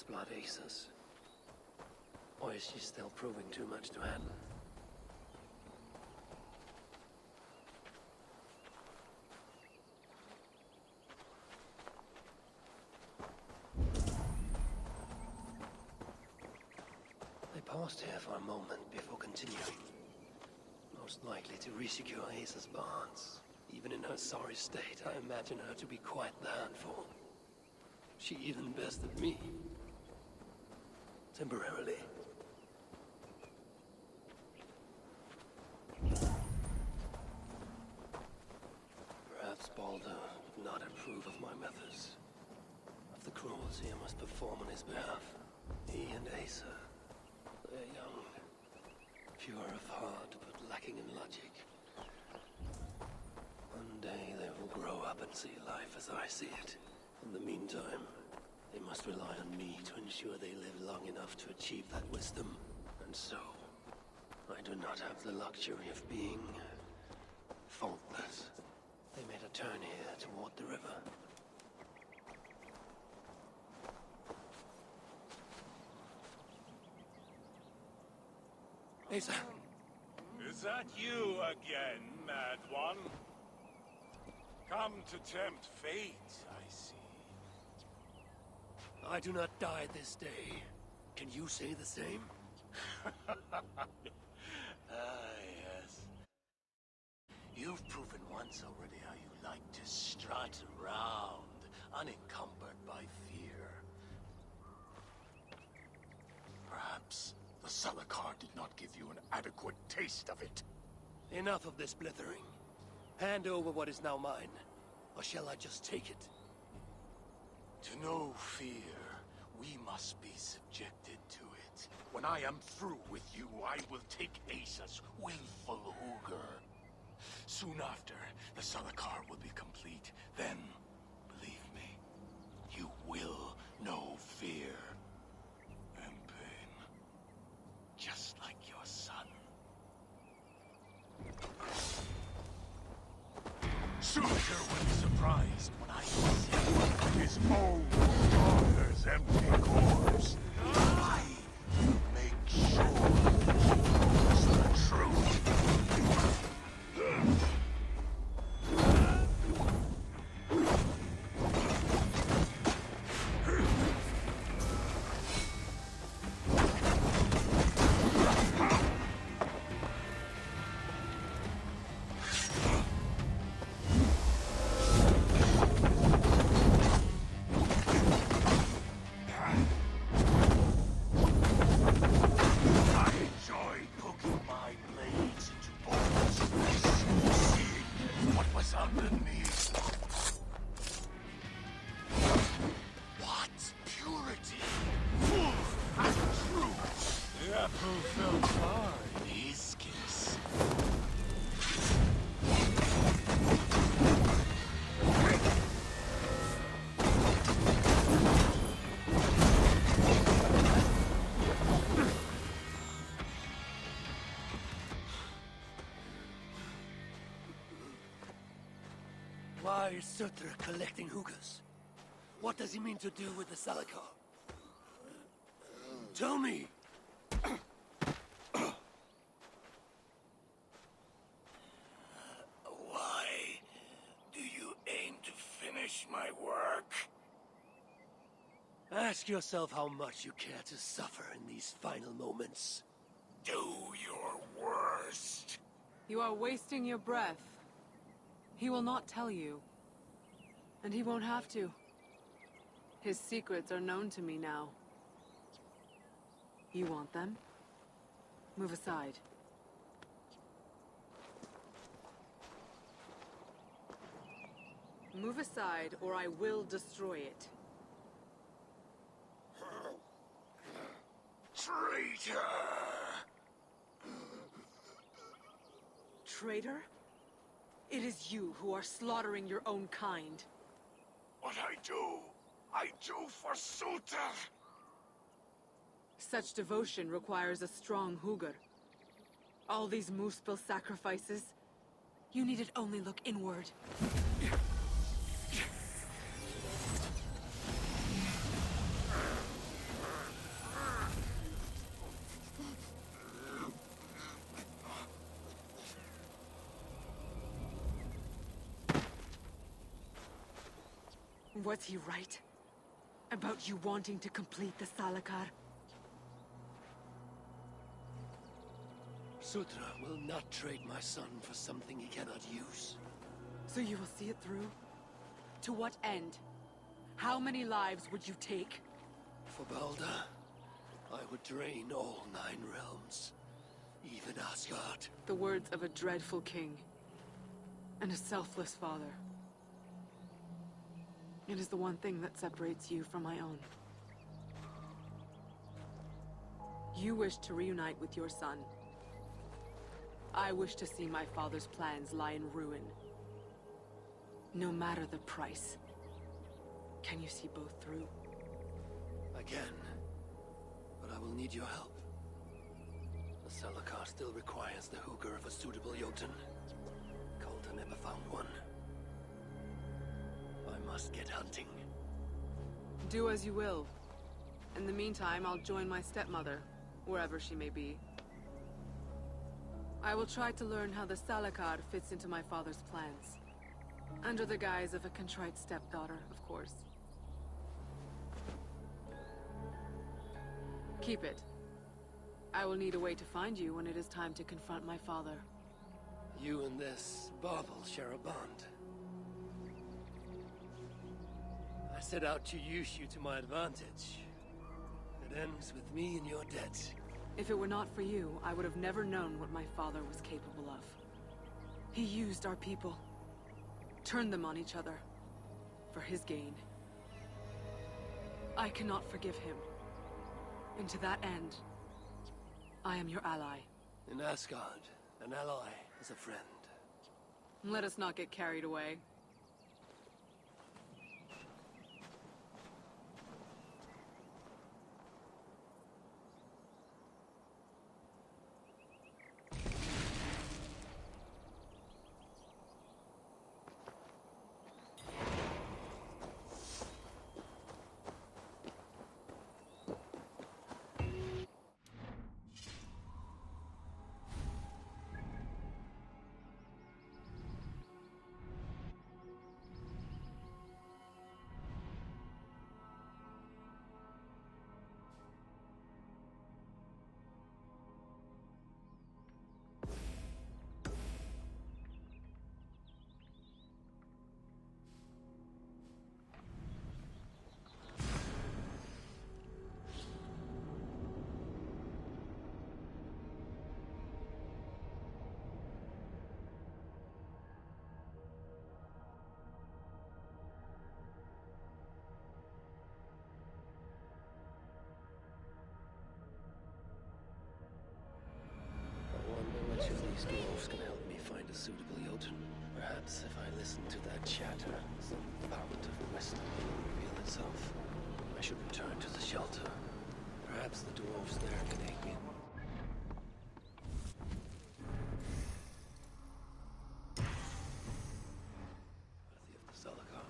blood aces. Or is she still proving too much to handle? They paused here for a moment before continuing. Most likely to resecure Ace's bonds. Even in her sorry state, I imagine her to be quite the handful. She even bested me. Temporarily. Perhaps Balder would not approve of my methods. Of the cruelty I must perform on his behalf. He and Asa, they're young. Pure of heart, but lacking in logic. One day they will grow up and see life as I see it. In the meantime, they must rely on me to ensure they live long enough to achieve that wisdom. And so, I do not have the luxury of being faultless. They made a turn here toward the river. Asa! Is that you again, Mad One? Come to tempt fate, I see. I do not die this day. Can you say the same? Yes. You've proven once already how you like to strut around, unencumbered by fear. Perhaps the Salakar did not give you an adequate taste of it. Enough of this blithering. Hand over what is now mine, or shall I just take it? To know fear, we must be subjected to it. When I am through with you, I will take Asa's willful Hooger. Soon after, the Salakar will be complete. Then, believe me, you will know fear and pain. Just like your son. Suitor was surprised when I see his own daughter's empty corpse. I will make sure he knows the truth. Why is Surtur collecting hookahs? What does he mean to do with the Salakar? Tell me! Why do you aim to finish my work? Ask yourself how much you care to suffer in these final moments. Do your worst. You are wasting your breath. He will not tell you. And he won't have to. His secrets are known to me now. You want them? Move aside. Move aside, or I will destroy it. Traitor! Traitor? It is you who are slaughtering your own kind. What I do for Surtur! Such devotion requires a strong Hugr. All these Muspel sacrifices, you needed only look inward. Was he right? About you wanting to complete the Salakar? Sutra will not trade my son for something he cannot use. So you will see it through? To what end? How many lives would you take? For Balder, I would drain all 9 realms. Even Asgard. The words of a dreadful king. And a selfless father. It is the one thing that separates you from my own. You wish to reunite with your son. I wish to see my father's plans lie in ruin. No matter the price. Can you see both through? I can. But I will need your help. The Salakar still requires the hooker of a suitable Jotun. Calder never found one. I must get hunting. Do as you will. In the meantime, I'll join my stepmother, wherever she may be. I will try to learn how the Salakar fits into my father's plans. Under the guise of a contrite stepdaughter, of course. Keep it. I will need a way to find you when it is time to confront my father. You and this bauble share a bond. I set out to use you to my advantage. It ends with me in your debt. If it were not for you, I would have never known what my father was capable of. He used our people. Turned them on each other. For his gain. I cannot forgive him. And to that end, I am your ally. In Asgard, an ally is a friend. Let us not get carried away. Which of these dwarves can help me find a suitable Jotun? Perhaps if I listen to that chatter, some fount of wisdom will reveal itself. I should return to the shelter. Perhaps the dwarves there can aid me. Worthy of the Salakar.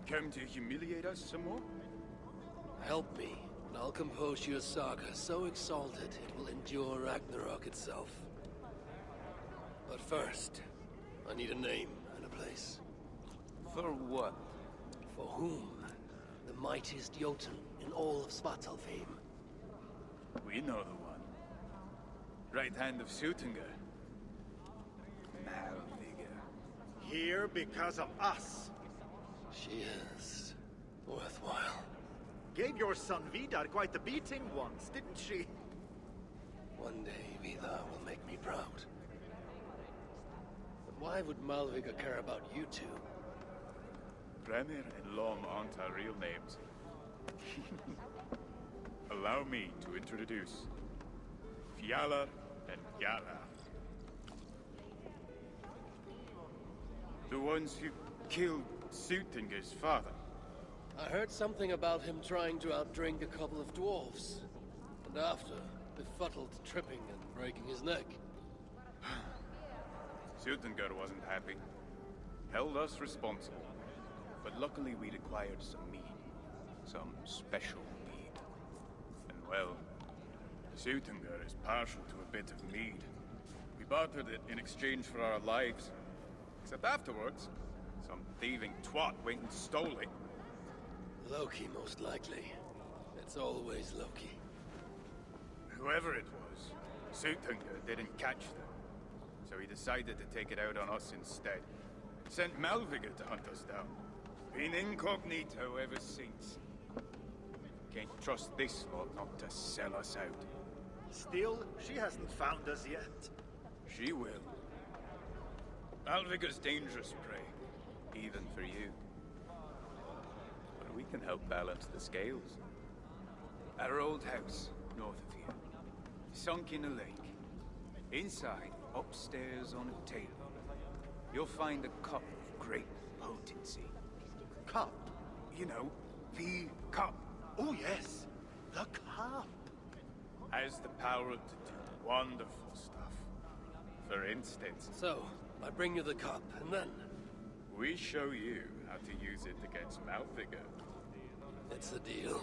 Come to humiliate us some more? Help me, and I'll compose your saga so exalted it will endure Ragnarok itself. But first, I need a name and a place. For what? For whom? The mightiest Jotun in all of Svartalfheim. We know the one. Right hand of Sutunga. Malviga. Here because of us. She is worthwhile. Gave your son Vidar quite the beating once, didn't she? One day, Vidar will make me proud. But why would Malviga care about you two? Bremer and Lom aren't our real names. Allow me to introduce Fjalar and Yala. The ones who killed Sutinga's father. I heard something about him trying to outdrink a couple of dwarves. And after, befuddled tripping and breaking his neck. Sutinga wasn't happy. Held us responsible. But luckily we'd acquired some mead. Some special mead. And well, Suitinger is partial to a bit of mead. We bartered it in exchange for our lives. Except afterwards, some thieving twat went and stole it. Loki, most likely. It's always Loki. Whoever it was, Suitinger didn't catch them. So he decided to take it out on us instead. Sent Malviga to hunt us down. Been incognito ever since. Can't trust this lot not to sell us out. Still, she hasn't found us yet. She will. Malviga's dangerous prey, even for you. But we can help balance the scales. At our old house, north of here, sunk in a lake. Inside, upstairs on a table, you'll find a cup of great potency. Cup? You know, the cup. Oh yes, the cup. Has the power to do wonderful stuff. For instance, So, I bring you the cup, and then... we show you how to use it against Malviga. It's a deal.